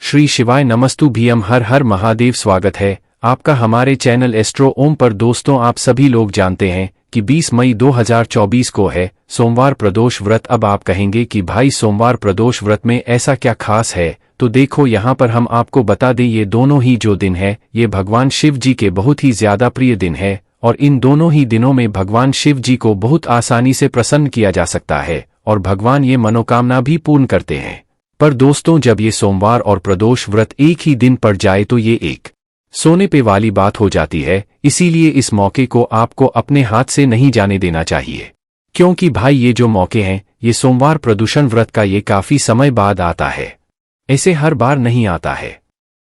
श्री शिवाय नमस्तु भीम हर हर महादेव। स्वागत है आपका हमारे चैनल एस्ट्रो ओम पर। दोस्तों, आप सभी लोग जानते हैं कि 20 मई 2024 को है सोमवार प्रदोष व्रत। अब आप कहेंगे कि भाई सोमवार प्रदोष व्रत में ऐसा क्या खास है, तो देखो यहाँ पर हम आपको बता दें, ये दोनों ही जो दिन है ये भगवान शिव जी के बहुत ही ज्यादा प्रिय दिन है और इन दोनों ही दिनों में भगवान शिव जी को बहुत आसानी से प्रसन्न किया जा सकता है और भगवान ये मनोकामना भी पूर्ण करते हैं। पर दोस्तों, जब ये सोमवार और प्रदोष व्रत एक ही दिन पड़ जाए तो ये एक सोने पे वाली बात हो जाती है। इसीलिए इस मौके को आपको अपने हाथ से नहीं जाने देना चाहिए, क्योंकि भाई ये जो मौके हैं ये सोमवार प्रदूषण व्रत का ये काफी समय बाद आता है, ऐसे हर बार नहीं आता है।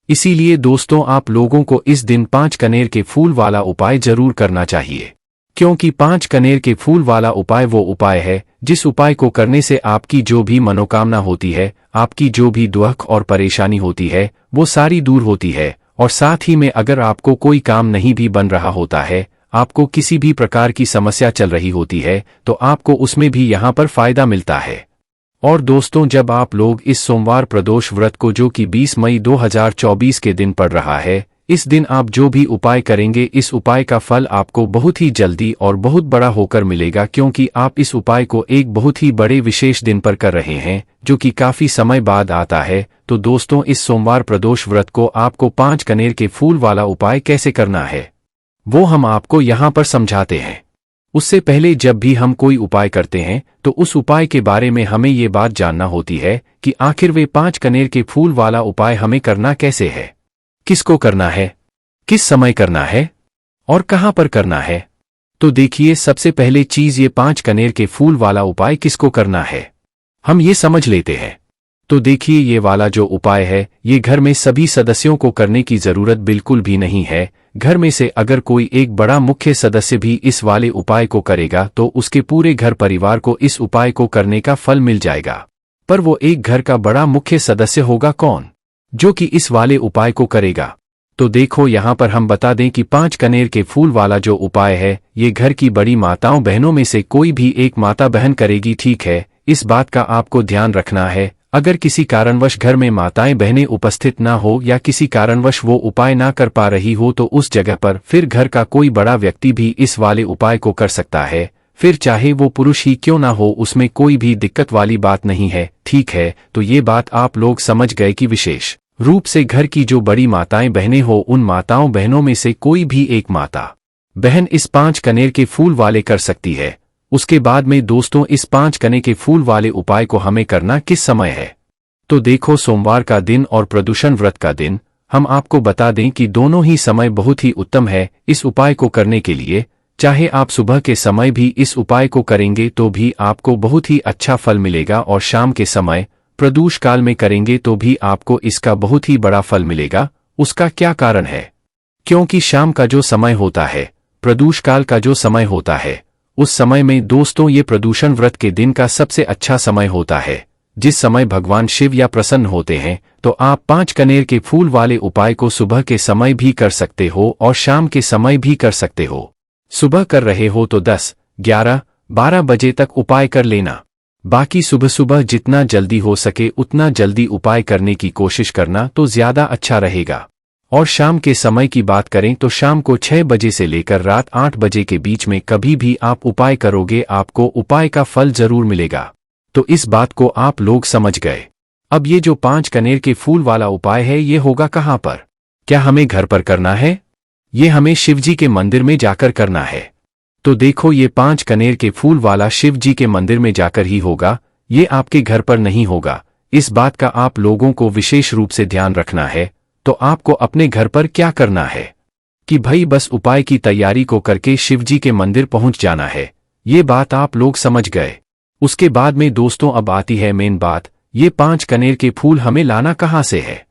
इसीलिए दोस्तों, आप लोगों को इस दिन 5 कनेर के फूल वाला उपाय जरूर करना चाहिए, क्योंकि 5 कनेर के फूल वाला उपाय वो उपाय है जिस उपाय को करने से आपकी जो भी मनोकामना होती है, आपकी जो भी दुख और परेशानी होती है वो सारी दूर होती है। और साथ ही में अगर आपको कोई काम नहीं भी बन रहा होता है, आपको किसी भी प्रकार की समस्या चल रही होती है, तो आपको उसमें भी यहाँ पर फायदा मिलता है। और दोस्तों, जब आप लोग इस सोमवार प्रदोष व्रत को, जो कि 20 मई 2024 के दिन पड़ रहा है, इस दिन आप जो भी उपाय करेंगे, इस उपाय का फल आपको बहुत ही जल्दी और बहुत बड़ा होकर मिलेगा, क्योंकि आप इस उपाय को एक बहुत ही बड़े विशेष दिन पर कर रहे हैं जो कि काफी समय बाद आता है। तो दोस्तों, इस सोमवार प्रदोष व्रत को आपको 5 कनेर के फूल वाला उपाय कैसे करना है वो हम आपको यहाँ पर समझाते हैं। उससे पहले जब भी हम कोई उपाय करते हैं तो उस उपाय के बारे में हमें ये बात जानना होती है कि आखिर वे 5 कनेर के फूल वाला उपाय हमें करना कैसे है, किसको करना है, किस समय करना है और कहां पर करना है। तो देखिए, सबसे पहले चीज ये 5 कनेर के फूल वाला उपाय किसको करना है हम ये समझ लेते हैं। तो देखिए, ये वाला जो उपाय है ये घर में सभी सदस्यों को करने की जरूरत बिल्कुल भी नहीं है। घर में से अगर कोई एक बड़ा मुख्य सदस्य भी इस वाले उपाय को करेगा तो उसके पूरे घर परिवार को इस उपाय को करने का फल मिल जाएगा। पर वो एक घर का बड़ा मुख्य सदस्य होगा कौन जो कि इस वाले उपाय को करेगा? तो देखो, यहाँ पर हम बता दें कि 5 कनेर के फूल वाला जो उपाय है ये घर की बड़ी माताओं बहनों में से कोई भी एक माता बहन करेगी, ठीक है। इस बात का आपको ध्यान रखना है, अगर किसी कारणवश घर में माताएं बहनें उपस्थित ना हो या किसी कारणवश वो उपाय ना कर पा रही हो तो उस जगह पर फिर घर का कोई बड़ा व्यक्ति भी इस वाले उपाय को कर सकता है। फिर चाहे वो पुरुष ही क्यों ना हो, उसमें कोई भी दिक्कत वाली बात नहीं है, ठीक है। तो ये बात आप लोग समझ गए कि विशेष रूप से घर की जो बड़ी माताएं बहनें हो, उन माताओं बहनों में से कोई भी एक माता बहन इस 5 कनेर के फूल वाले कर सकती है। उसके बाद में दोस्तों, इस 5 कनेर के फूल वाले उपाय को हमें करना किस समय है? तो देखो, सोमवार का दिन और प्रदूषण व्रत का दिन, हम आपको बता दें कि दोनों ही समय बहुत ही उत्तम है इस उपाय को करने के लिए। चाहे आप सुबह के समय भी इस उपाय को करेंगे तो भी आपको बहुत ही अच्छा फल मिलेगा, और शाम के समय प्रदूष काल में करेंगे तो भी आपको इसका बहुत ही बड़ा फल मिलेगा। उसका क्या कारण है? क्योंकि शाम का जो समय होता है, प्रदूष काल का जो समय होता है, उस समय में दोस्तों ये प्रदूषण व्रत के दिन का सबसे अच्छा समय होता है, जिस समय भगवान शिव या प्रसन्न होते हैं। तो आप 5 कनेर के फूल वाले उपाय को सुबह के समय भी कर सकते हो और शाम के समय भी कर सकते हो। सुबह कर रहे हो तो 10, 11, 12 बजे तक उपाय कर लेना। बाकी सुबह सुबह जितना जल्दी हो सके उतना जल्दी उपाय करने की कोशिश करना तो ज्यादा अच्छा रहेगा। और शाम के समय की बात करें तो शाम को 6 बजे से लेकर रात 8 बजे के बीच में कभी भी आप उपाय करोगे, आपको उपाय का फल जरूर मिलेगा। तो इस बात को आप लोग समझ गए। अब ये जो 5 कनेर के फूल वाला उपाय है ये होगा कहाँ पर? क्या हमें घर पर करना है? ये हमें शिवजी के मंदिर में जाकर करना है। तो देखो, ये 5 कनेर के फूल वाला शिव जी के मंदिर में जाकर ही होगा, ये आपके घर पर नहीं होगा। इस बात का आप लोगों को विशेष रूप से ध्यान रखना है। तो आपको अपने घर पर क्या करना है कि भाई बस उपाय की तैयारी को करके शिवजी के मंदिर पहुंच जाना है। ये बात आप लोग समझ गए। उसके बाद में दोस्तों अब आती है मेन बात, ये 5 कनेर के फूल हमें लाना कहाँ से है?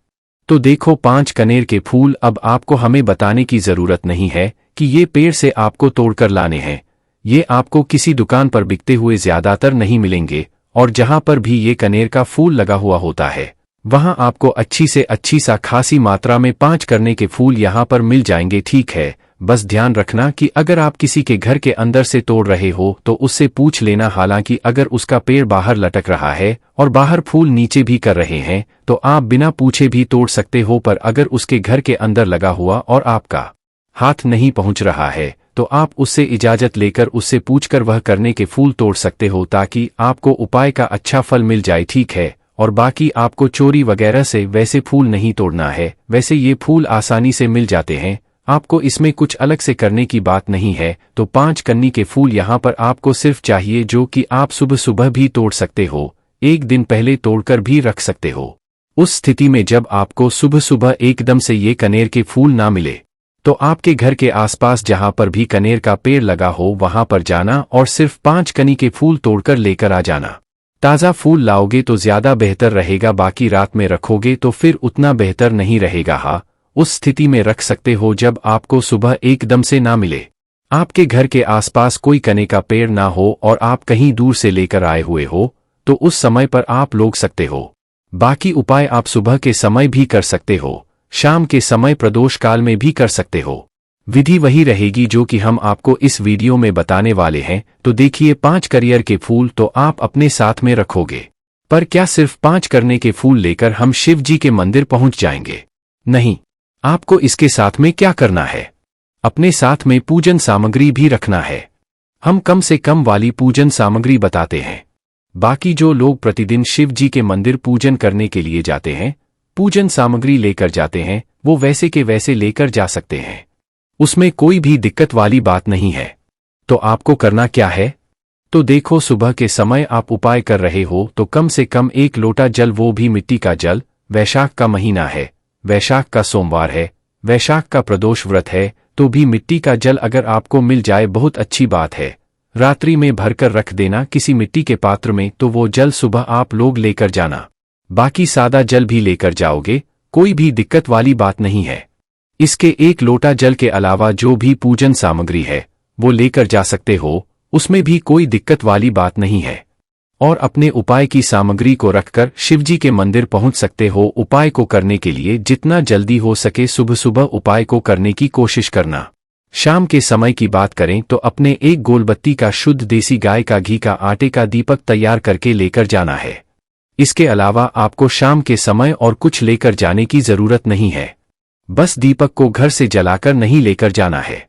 तो देखो, 5 कनेर के फूल अब आपको हमें बताने की जरूरत नहीं है कि ये पेड़ से आपको तोड़कर लाने हैं। ये आपको किसी दुकान पर बिकते हुए ज्यादातर नहीं मिलेंगे, और जहां पर भी ये कनेर का फूल लगा हुआ होता है वहां आपको अच्छी से अच्छी सा खासी मात्रा में 5 कनेर के फूल यहां पर मिल जाएंगे, ठीक है। बस ध्यान रखना कि अगर आप किसी के घर के अंदर से तोड़ रहे हो तो उससे पूछ लेना, हालांकि अगर उसका पेड़ बाहर लटक रहा है और बाहर फूल नीचे भी कर रहे हैं तो आप बिना पूछे भी तोड़ सकते हो, पर अगर उसके घर के अंदर लगा हुआ और आपका हाथ नहीं पहुंच रहा है तो आप उससे इजाजत लेकर उससे पूछकर वह करने के फूल तोड़ सकते हो, ताकि आपको उपाय का अच्छा फल मिल जाए। ठीक है, और बाकी आपको चोरी वगैरह से वैसे फूल नहीं तोड़ना है। वैसे ये फूल आसानी से मिल जाते हैं, आपको इसमें कुछ अलग से करने की बात नहीं है। तो 5 कन्नी के फूल यहाँ पर आपको सिर्फ चाहिए, जो कि आप सुबह सुबह भी तोड़ सकते हो, एक दिन पहले तोड़कर भी रख सकते हो। उस स्थिति में जब आपको सुबह सुबह एकदम से ये कनेर के फूल ना मिले तो आपके घर के आसपास जहां पर भी कनेर का पेड़ लगा हो वहां पर जाना और सिर्फ 5 कनी के फूल तोड़कर लेकर आ जाना। ताज़ा फूल लाओगे तो ज्यादा बेहतर रहेगा, बाकी रात में रखोगे तो फिर उतना बेहतर नहीं रहेगा। हाँ, उस स्थिति में रख सकते हो जब आपको सुबह एकदम से ना मिले, आपके घर के आसपास कोई कने का पेड़ ना हो और आप कहीं दूर से लेकर आए हुए हो, तो उस समय पर आप लोग सकते हो। बाकी उपाय आप सुबह के समय भी कर सकते हो, शाम के समय प्रदोष काल में भी कर सकते हो। विधि वही रहेगी जो कि हम आपको इस वीडियो में बताने वाले हैं। तो देखिए, 5 कनेर के फूल तो आप अपने साथ में रखोगे, पर क्या सिर्फ 5 करने के फूल लेकर हम शिव जी के मंदिर पहुंच जाएंगे? नहीं, आपको इसके साथ में क्या करना है, अपने साथ में पूजन सामग्री भी रखना है। हम कम से कम वाली पूजन सामग्री बताते हैं। बाकी जो लोग प्रतिदिन शिव जी के मंदिर पूजन करने के लिए जाते हैं, पूजन सामग्री लेकर जाते हैं, वो वैसे के वैसे लेकर जा सकते हैं, उसमें कोई भी दिक्कत वाली बात नहीं है। तो आपको करना क्या है? तो देखो, सुबह के समय आप उपाय कर रहे हो तो कम से कम 1 लोटा जल, वो भी मिट्टी का जल। वैशाख का महीना है, वैशाख का सोमवार है, वैशाख का प्रदोष व्रत है, तो भी मिट्टी का जल अगर आपको मिल जाए बहुत अच्छी बात है। रात्रि में भरकर रख देना किसी मिट्टी के पात्र में, तो वो जल सुबह आप लोग लेकर जाना। बाकी सादा जल भी लेकर जाओगे, कोई भी दिक्कत वाली बात नहीं है। इसके 1 लोटा जल के अलावा जो भी पूजन सामग्री है वो लेकर जा सकते हो, उसमें भी कोई दिक्कत वाली बात नहीं है। और अपने उपाय की सामग्री को रखकर शिवजी के मंदिर पहुंच सकते हो। उपाय को करने के लिए जितना जल्दी हो सके सुबह सुबह उपाय को करने की कोशिश करना। शाम के समय की बात करें तो अपने 1 गोलबत्ती का शुद्ध देसी गाय का घी का आटे का दीपक तैयार करके लेकर जाना है। इसके अलावा आपको शाम के समय और कुछ लेकर जाने की जरूरत नहीं है। बस दीपक को घर से जलाकर नहीं लेकर जाना है,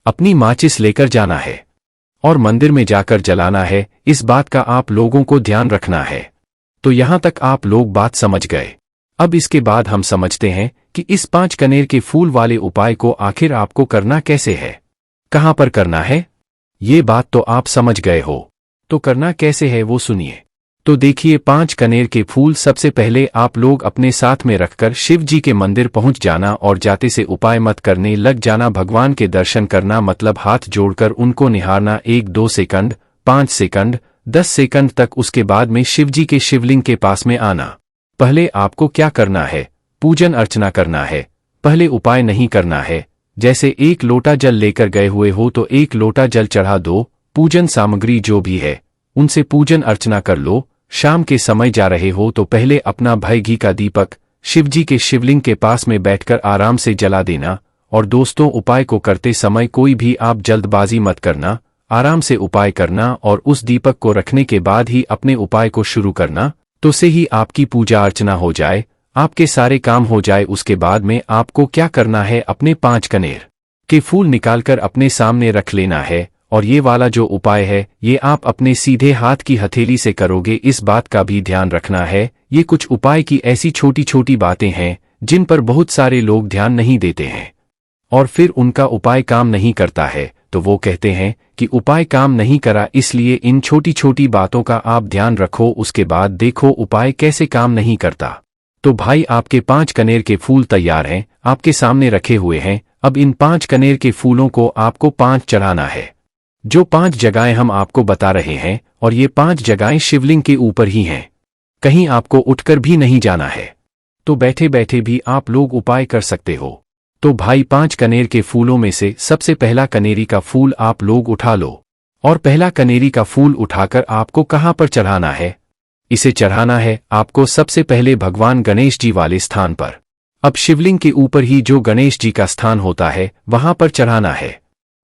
अपनी माचिस लेकर जाना है और मंदिर में जाकर जलाना है। इस बात का आप लोगों को ध्यान रखना है। तो यहां तक आप लोग बात समझ गए। अब इसके बाद हम समझते हैं कि इस 5 कनेर के फूल वाले उपाय को आखिर आपको करना कैसे है, कहां पर करना है। ये बात तो आप समझ गए हो, तो करना कैसे है वो सुनिए। तो देखिए, 5 कनेर के फूल सबसे पहले आप लोग अपने साथ में रखकर शिव जी के मंदिर पहुंच जाना और जाते से उपाय मत करने लग जाना। भगवान के दर्शन करना मतलब हाथ जोड़कर उनको निहारना 1-2 सेकंड, 5 सेकंड, 10 सेकंड तक। उसके बाद में शिव जी के शिवलिंग के पास में आना। पहले आपको क्या करना है, पूजन अर्चना करना है, पहले उपाय नहीं करना है। जैसे 1 लोटा जल लेकर गए हुए हो तो 1 लोटा जल चढ़ा दो। पूजन सामग्री जो भी है उनसे पूजन अर्चना कर लो। शाम के समय जा रहे हो तो पहले अपना भय घी का दीपक शिवजी के शिवलिंग के पास में बैठकर आराम से जला देना। और दोस्तों, उपाय को करते समय कोई भी आप जल्दबाजी मत करना, आराम से उपाय करना और उस दीपक को रखने के बाद ही अपने उपाय को शुरू करना। तो से ही आपकी पूजा अर्चना हो जाए, आपके सारे काम हो जाए। उसके बाद में आपको क्या करना है, अपने 5 कनेर के फूल निकालकर अपने सामने रख लेना है। और ये वाला जो उपाय है ये आप अपने सीधे हाथ की हथेली से करोगे। इस बात का भी ध्यान रखना है, ये कुछ उपाय की ऐसी छोटी छोटी बातें हैं जिन पर बहुत सारे लोग ध्यान नहीं देते हैं और फिर उनका उपाय काम नहीं करता है। तो वो कहते हैं कि उपाय काम नहीं करा, इसलिए इन छोटी छोटी बातों का आप ध्यान रखो। उसके बाद देखो उपाय कैसे काम नहीं करता। तो भाई, आपके 5 कनेर के फूल तैयार हैं, आपके सामने रखे हुए हैं। अब इन 5 कनेर के फूलों को आपको 5 चढ़ाना है। जो 5 जगहें हम आपको बता रहे हैं, और ये 5 जगहें शिवलिंग के ऊपर ही हैं, कहीं आपको उठकर भी नहीं जाना है। तो बैठे बैठे भी आप लोग उपाय कर सकते हो। तो भाई, 5 कनेर के फूलों में से सबसे पहला कनेरी का फूल आप लोग उठा लो। और पहला कनेरी का फूल उठाकर आपको कहां पर चढ़ाना है? इसे चढ़ाना है आपको सबसे पहले भगवान गणेश जी वाले स्थान पर। अब शिवलिंग के ऊपर ही जो गणेश जी का स्थान होता है वहां पर चढ़ाना है।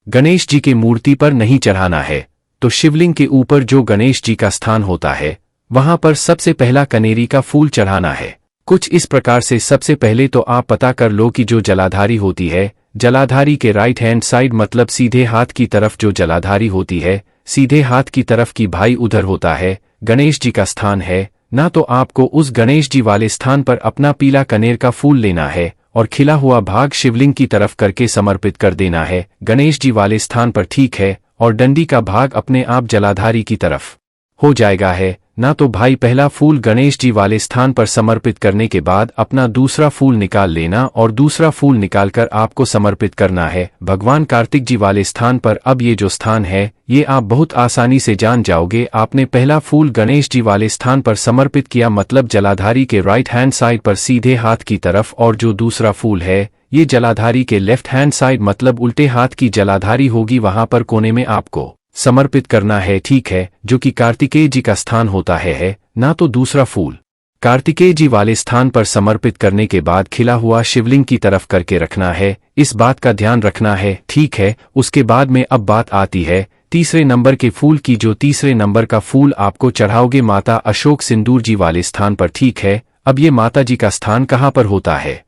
गणेश जी के मूर्ति पर नहीं चढ़ाना है। तो शिवलिंग के ऊपर जो गणेश जी का स्थान होता है वहां पर सबसे पहला कनेरी का फूल चढ़ाना है। कुछ इस प्रकार से सबसे पहले तो आप पता कर लो कि जो जलाधारी होती है, जलाधारी के राइट हैंड साइड मतलब सीधे हाथ की तरफ जो जलाधारी होती है, सीधे हाथ की तरफ की भाई उधर होता है गणेश जी का स्थान है ना। तो आपको उस गणेश जी वाले स्थान पर अपना पीला कनेर का फूल लेना है और खिला हुआ भाग शिवलिंग की तरफ करके समर्पित कर देना है गणेश जी वाले स्थान पर, ठीक है। और डंडी का भाग अपने आप जलाधारी की तरफ हो जाएगा है ना। तो भाई पहला फूल गणेश जी वाले स्थान पर समर्पित करने के बाद अपना दूसरा फूल निकाल लेना और दूसरा फूल निकालकर आपको समर्पित करना है भगवान कार्तिक जी वाले स्थान पर। अब ये जो स्थान है ये आप बहुत आसानी से जान जाओगे। आपने पहला फूल गणेश जी वाले स्थान पर समर्पित किया मतलब जलाधारी के राइट हैंड साइड पर सीधे हाथ की तरफ, और जो दूसरा फूल है ये जलाधारी के लेफ्ट हैंड साइड मतलब उल्टे हाथ की जलाधारी होगी, वहां पर कोने में आपको समर्पित करना है, ठीक है, जो कि कार्तिकेय जी का स्थान होता है ना। तो दूसरा फूल कार्तिकेय जी वाले स्थान पर समर्पित करने के बाद खिला हुआ शिवलिंग की तरफ करके रखना है। इस बात का ध्यान रखना है, ठीक है। उसके बाद में अब बात आती है तीसरे नंबर के फूल की। जो तीसरे नंबर का फूल आपको चढ़ाओगे माता अशोक सिंदूर जी वाले स्थान पर, ठीक है। अब ये माता जी का स्थान कहाँ पर होता है?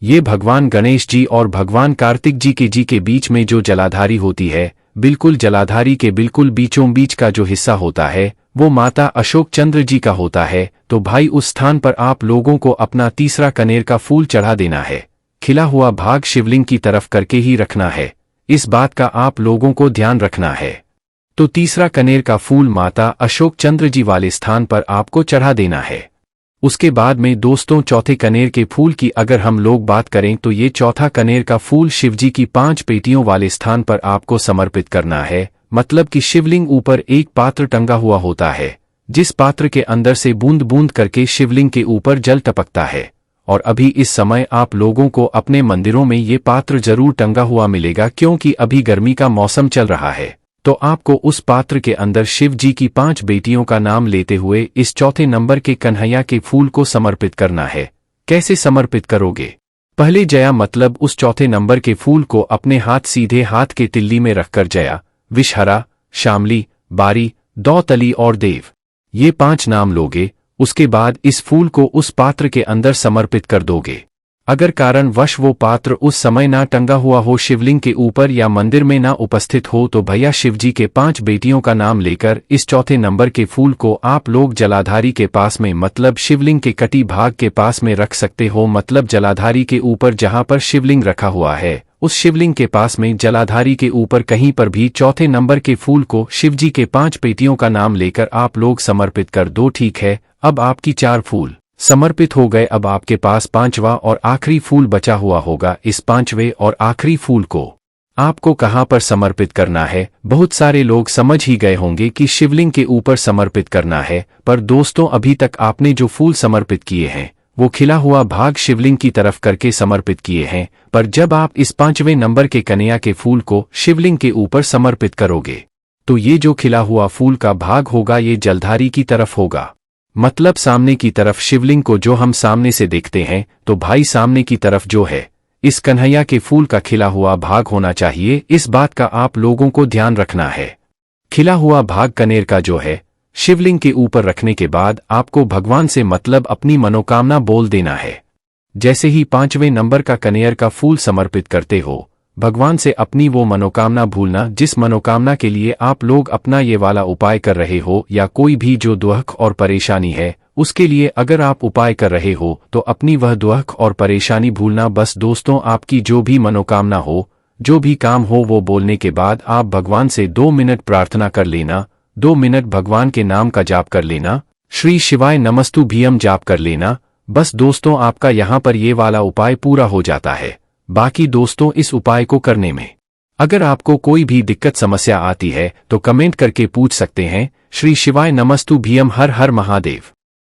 ये भगवान गणेश जी और भगवान कार्तिक जी के बीच में जो जलाधारी होती है, बिल्कुल जलाधारी के बिल्कुल बीचों बीच का जो हिस्सा होता है वो माता अशोक चंद्र जी का होता है। तो भाई उस स्थान पर आप लोगों को अपना तीसरा कनेर का फूल चढ़ा देना है। खिला हुआ भाग शिवलिंग की तरफ करके ही रखना है, इस बात का आप लोगों को ध्यान रखना है। तो तीसरा कनेर का फूल माता अशोक चंद्र जी वाले स्थान पर आपको चढ़ा देना है। उसके बाद में दोस्तों चौथे कनेर के फूल की अगर हम लोग बात करें तो ये चौथा कनेर का फूल शिवजी की 5 पेटियों वाले स्थान पर आपको समर्पित करना है। मतलब कि शिवलिंग ऊपर एक पात्र टंगा हुआ होता है, जिस पात्र के अंदर से बूंद बूंद करके शिवलिंग के ऊपर जल टपकता है। और अभी इस समय आप लोगों को अपने मंदिरों में ये पात्र जरूर टंगा हुआ मिलेगा, क्योंकि अभी गर्मी का मौसम चल रहा है। तो आपको उस पात्र के अंदर शिव जी की 5 बेटियों का नाम लेते हुए इस चौथे नंबर के कन्हैया के फूल को समर्पित करना है। कैसे समर्पित करोगे? पहले जया मतलब उस चौथे नंबर के फूल को अपने हाथ सीधे हाथ के तिल्ली में रखकर जया, विषहरा, शामली, बारी, दौतली और देव, ये 5 नाम लोगे। उसके बाद इस फूल को उस पात्र के अंदर समर्पित कर दोगे। अगर कारणवश वो पात्र उस समय ना टंगा हुआ हो शिवलिंग के ऊपर या मंदिर में ना उपस्थित हो तो भैया शिवजी के 5 बेटियों का नाम लेकर इस चौथे नंबर के फूल को आप लोग जलाधारी के पास में मतलब शिवलिंग के कटी भाग के पास में रख सकते हो। मतलब जलाधारी के ऊपर जहां पर शिवलिंग रखा हुआ है उस शिवलिंग के पास में जलाधारी के ऊपर कहीं पर भी चौथे नंबर के फूल को शिवजी के 5 बेटियों का नाम लेकर आप लोग समर्पित कर दो, ठीक है। अब आपकी 4 फूल समर्पित हो गए। अब आपके पास 5वां और आखिरी फूल बचा हुआ होगा। इस 5वें और आखिरी फूल को आपको कहां पर समर्पित करना है? बहुत सारे लोग समझ ही गए होंगे कि शिवलिंग के ऊपर समर्पित करना है, पर दोस्तों अभी तक आपने जो फूल समर्पित किए हैं वो खिला हुआ भाग शिवलिंग की तरफ करके समर्पित किए हैं। पर जब आप इस 5वें नंबर के कन्हैया के फूल को शिवलिंग के ऊपर समर्पित करोगे तो ये जो खिला हुआ फूल का भाग होगा ये जलधारी की तरफ होगा। मतलब सामने की तरफ शिवलिंग को जो हम सामने से देखते हैं तो भाई सामने की तरफ जो है इस कन्हैया के फूल का खिला हुआ भाग होना चाहिए। इस बात का आप लोगों को ध्यान रखना है। खिला हुआ भाग कनेर का जो है शिवलिंग के ऊपर रखने के बाद आपको भगवान से मतलब अपनी मनोकामना बोल देना है। जैसे ही 5वें नंबर का कनेर का फूल समर्पित करते हो भगवान से अपनी वो मनोकामना भूलना जिस मनोकामना के लिए आप लोग अपना ये वाला उपाय कर रहे हो, या कोई भी जो दुख और परेशानी है उसके लिए अगर आप उपाय कर रहे हो तो अपनी वह दुख और परेशानी भूलना। बस दोस्तों आपकी जो भी मनोकामना हो, जो भी काम हो वो बोलने के बाद आप भगवान से 2 मिनट प्रार्थना कर लेना। 2 मिनट भगवान के नाम का जाप कर लेना, श्री शिवाय नमस्तुभ्यम जाप कर लेना। बस दोस्तों आपका यहाँ पर ये वाला उपाय पूरा हो जाता है। बाकी दोस्तों इस उपाय को करने में अगर आपको कोई भी दिक्कत समस्या आती है तो कमेंट करके पूछ सकते हैं। श्री शिवाय नमस्तुभ्यम, हर हर महादेव।